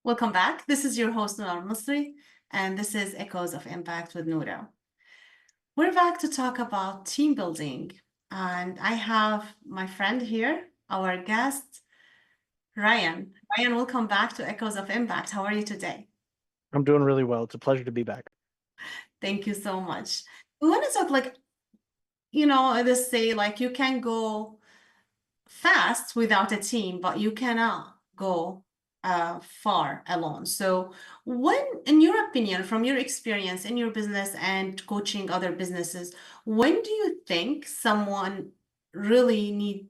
Welcome back. This is your host, Noura Almasri, and this is Echoes of Impact with Noura. We're back to talk about team building, and I have my friend here, our guest, Ryan. Ryan, welcome back to Echoes of Impact. How are you today? I'm doing really well. It's a pleasure to be back. Thank you so much. We want to talk this say like you can go fast without a team, but you cannot go far alone. So, when, in your opinion, from your experience in your business and coaching other businesses, when do you think someone really need,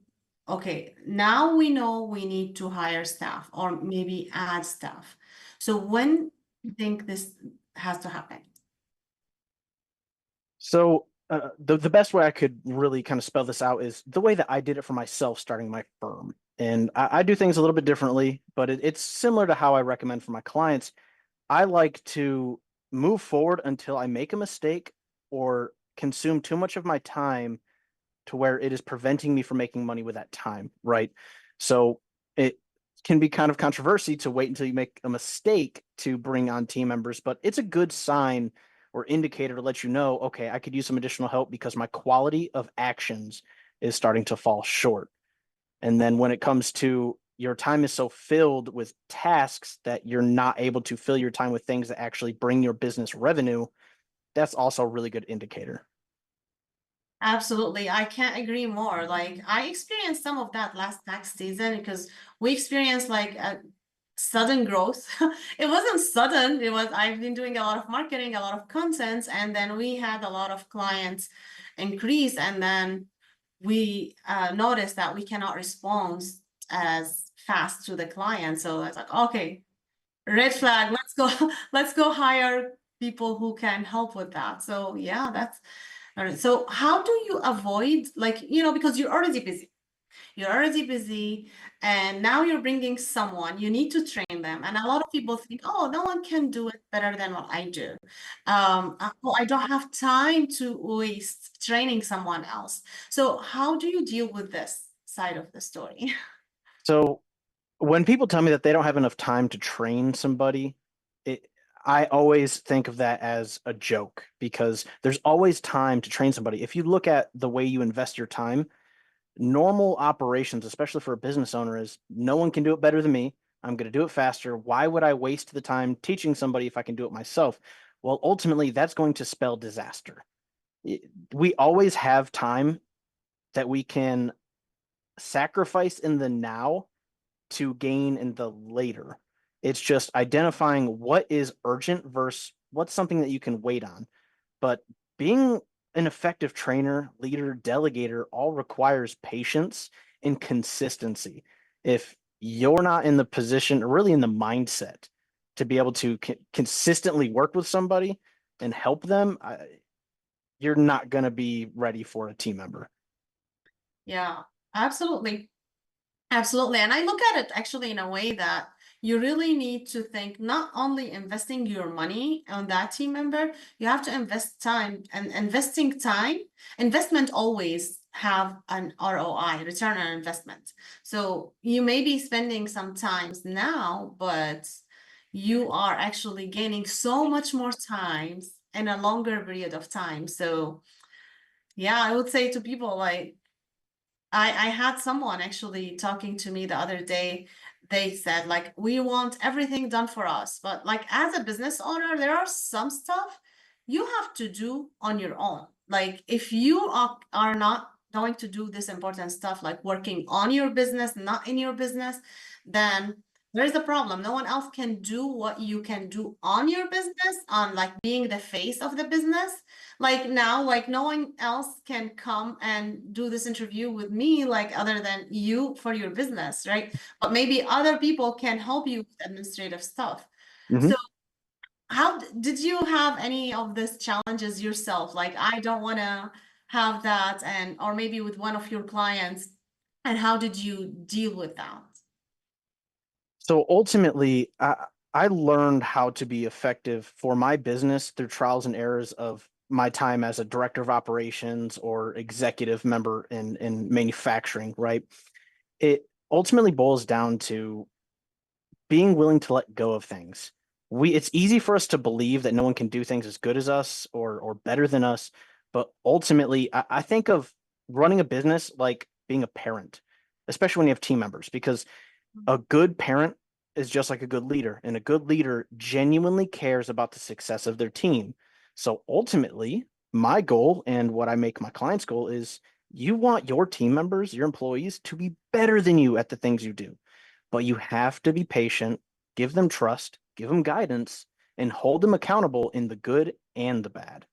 okay, now we know we need to hire staff or maybe add staff. So, when do you think this has to happen? The best way I could really kind of spell this out is the way that I did it for myself starting my firm. And I do things a little bit differently, but it's similar to how I recommend for my clients. I like to move forward until I make a mistake or consume too much of my time to where it is preventing me from making money with that time, right? So it can be kind of controversy to wait until you make a mistake to bring on team members, but it's a good sign or indicator to let you know, okay, I could use some additional help because my quality of actions is starting to fall short. And then when it comes to your time is so filled with tasks that you're not able to fill your time with things that actually bring your business revenue, that's also a really good indicator. Absolutely. I can't agree more. Like I experienced some of that last tax season because we experienced like a sudden growth. It wasn't sudden. I've been doing a lot of marketing, a lot of content, and then we had a lot of clients increase. And then we noticed that we cannot respond as fast to the client. So I was like, okay, red flag, let's go, let's go hire people who can help with that. So yeah, that's all right. So how do you avoid like, because you're already busy and now you're bringing someone, you need to train them. And a lot of people think, oh, no one can do it better than what I do. Oh, I don't have time to waste training someone else. So how do you deal with this side of the story? So when people tell me that they don't have enough time to train somebody, it, I always think of that as a joke because there's always time to train somebody. If you look at the way you invest your time, normal operations, especially for a business owner, is no one can do it better than me. I'm going to do it faster. Why would I waste the time teaching somebody if I can do it myself? Well, ultimately, that's going to spell disaster. We always have time that we can sacrifice in the now to gain in the later. It's just identifying what is urgent versus what's something that you can wait on. But being an effective trainer, leader, delegator all requires patience and consistency. If you're not in the position, or really in the mindset, to be able to consistently work with somebody and help them, you're not going to be ready for a team member. Yeah, absolutely. Absolutely. And I look at it actually in a way that you really need to think not only investing your money on that team member, you have to invest time and investing time. Investment always have an ROI, return on investment. So you may be spending some times now, but you are actually gaining so much more times in a longer period of time. So yeah, I would say to people like I had someone actually talking to me the other day. They said, like, we want everything done for us. But, like, as a business owner, there are some stuff you have to do on your own. Like, if you are not going to do this important stuff, like working on your business, not in your business, then there's a problem. No one else can do what you can do on your business, on like being the face of the business. Like now, like no one else can come and do this interview with me, like other than you for your business, right? But maybe other people can help you with administrative stuff. So Mhm. how did you have any of these challenges yourself? Like, I don't want to have that, and or maybe with one of your clients, and how did you deal with that? So ultimately, I learned how to be effective for my business through trials and errors of my time as a director of operations or executive member in manufacturing, right? It ultimately boils down to being willing to let go of things. It's easy for us to believe that no one can do things as good as us or better than us, but ultimately, I think of running a business like being a parent, especially when you have team members, because a good parent is just like a good leader, and a good leader genuinely cares about the success of their team. So ultimately, my goal and what I make my clients' goal is you want your team members, your employees, to be better than you at the things you do. But you have to be patient, give them trust, give them guidance, and hold them accountable in the good and the bad.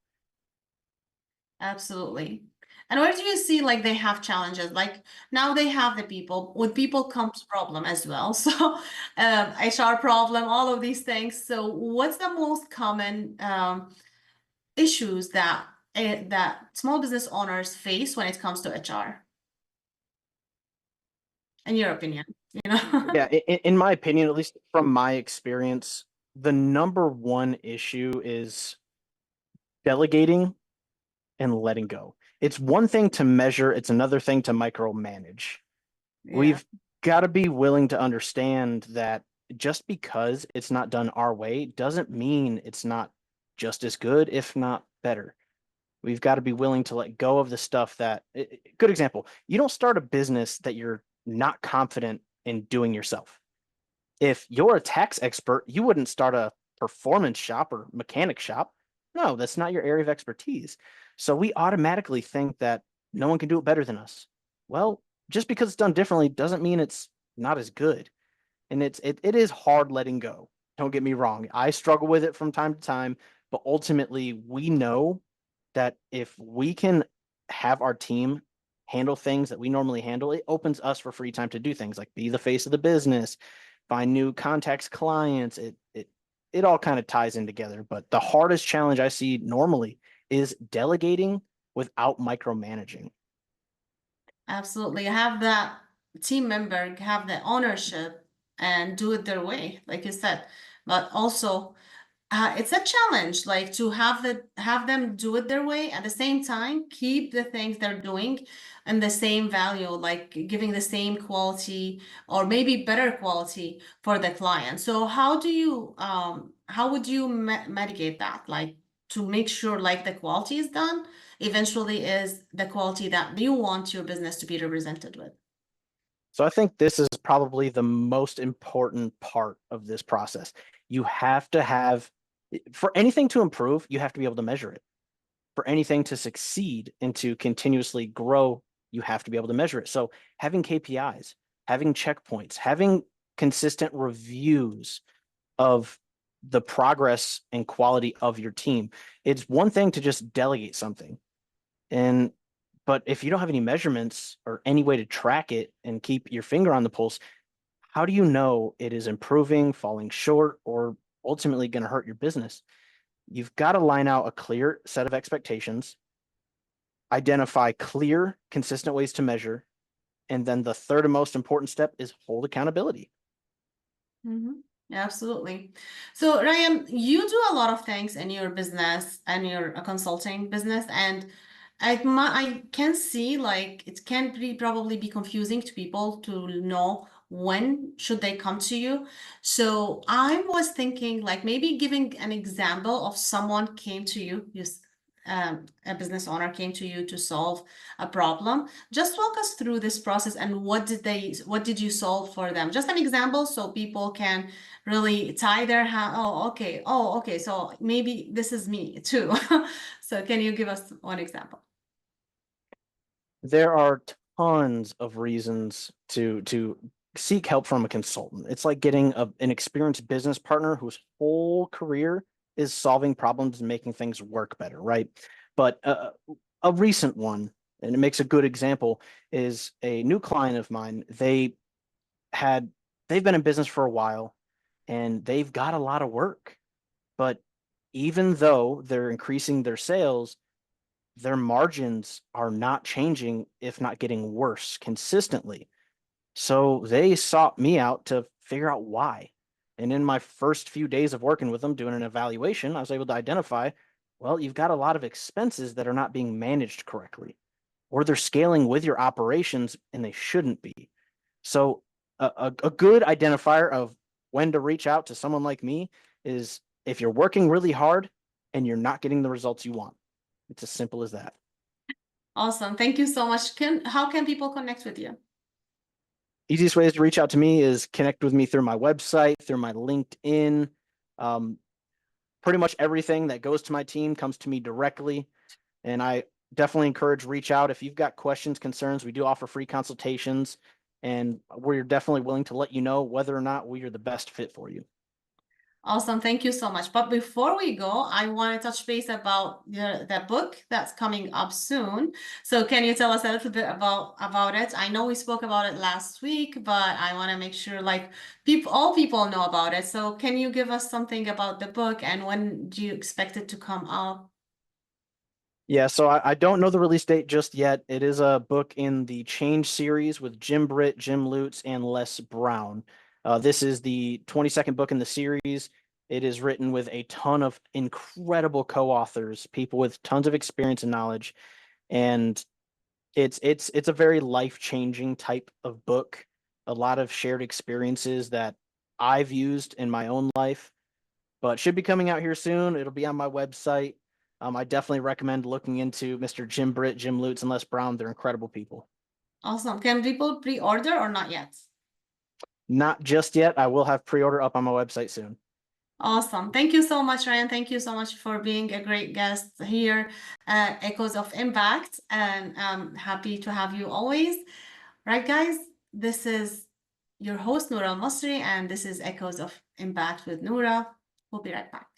Absolutely. And where do you see like they have challenges? Like now they have the people. With people comes problem as well. So HR problem, all of these things. So what's the most common issues that that small business owners face when it comes to HR, in your opinion? You know? Yeah, in my opinion, at least from my experience, the number one issue is delegating and letting go. It's one thing to measure, it's another thing to micromanage. Yeah. We've got to be willing to understand that just because it's not done our way doesn't mean it's not just as good, if not better. We've got to be willing to let go of the stuff that, good example, you don't start a business that you're not confident in doing yourself. If you're a tax expert, you wouldn't start a performance shop or mechanic shop. No, that's not your area of expertise. So we automatically think that no one can do it better than us. Well, just because it's done differently doesn't mean it's not as good. And it is hard letting go. Don't get me wrong. I struggle with it from time to time, but ultimately we know that if we can have our team handle things that we normally handle, it opens us for free time to do things like be the face of the business, find new contacts, clients. It all kind of ties in together. But the hardest challenge I see normally is delegating without micromanaging. Absolutely. Have that team member have the ownership and do it their way, like you said. But also, it's a challenge, like to have them do it their way at the same time, keep the things they're doing and the same value, like giving the same quality or maybe better quality for the client. So how would you mitigate that? Like to make sure like the quality is done, eventually is the quality that you want your business to be represented with. So I think this is probably the most important part of this process. You have to have, for anything to improve, you have to be able to measure it. For anything to succeed and to continuously grow, you have to be able to measure it. So having KPIs, having checkpoints, having consistent reviews of the progress and quality of your team. It's one thing to just delegate something. And but if you don't have any measurements or any way to track it and keep your finger on the pulse, how do you know it is improving, falling short, or ultimately going to hurt your business? You've got to line out a clear set of expectations, identify clear, consistent ways to measure, and then the third and most important step is hold accountability. Mm-hmm. Yeah, absolutely. So, Ryan, you do a lot of things in your business and your consulting business, and I can see like it can be probably be confusing to people to know when should they come to you. So I was thinking like maybe giving an example of someone came to you, a business owner came to you to solve a problem. Just walk us through this process and what did you solve for them? Just an example so people can really tie their hand. Oh, okay. So maybe this is me too. So can you give us one example? There are tons of reasons to seek help from a consultant. It's like getting an experienced business partner whose whole career is solving problems and making things work better, right? But a recent one, and it makes a good example, is a new client of mine. Had they've been in business for a while and they've got a lot of work, but even though they're increasing their sales, their margins are not changing, if not getting worse consistently. So they sought me out to figure out why. And in my first few days of working with them, doing an evaluation, I was able to identify, well, you've got a lot of expenses that are not being managed correctly, or they're scaling with your operations and they shouldn't be. So a good identifier of when to reach out to someone like me is if you're working really hard and you're not getting the results you want. It's as simple as that. Awesome. Thank you so much. How can people connect with you? Easiest ways to reach out to me is connect with me through my website, through my LinkedIn. Pretty much everything that goes to my team comes to me directly. And I definitely encourage reach out if you've got questions, concerns. We do offer free consultations, and we're definitely willing to let you know whether or not we are the best fit for you. Awesome. Thank you so much. But before we go, I want to touch base about the book that's coming up soon. So can you tell us a little bit about it? I know we spoke about it last week, but I want to make sure like all people know about it. So can you give us something about the book and when do you expect it to come out? Yeah, so I don't know the release date just yet. It is a book in the Change series with Jim Britt, Jim Lutz, and Les Brown. This is the 22nd book in the series. It is written with a ton of incredible co-authors, people with tons of experience and knowledge, and it's a very life-changing type of book. A lot of shared experiences that I've used in my own life, but should be coming out here soon. It'll be on my website. I definitely recommend looking into Mr. Jim Britt, Jim Lutz, and Les Brown. They're incredible people. Awesome. Can people pre-order or not yet? Not just yet. I will have pre-order up on my website soon. Awesome. Thank you so much, Ryan. Thank you so much for being a great guest here at Echoes of Impact. And I'm happy to have you always. Right, guys? This is your host, Noura Almasri, and this is Echoes of Impact with Noura. We'll be right back.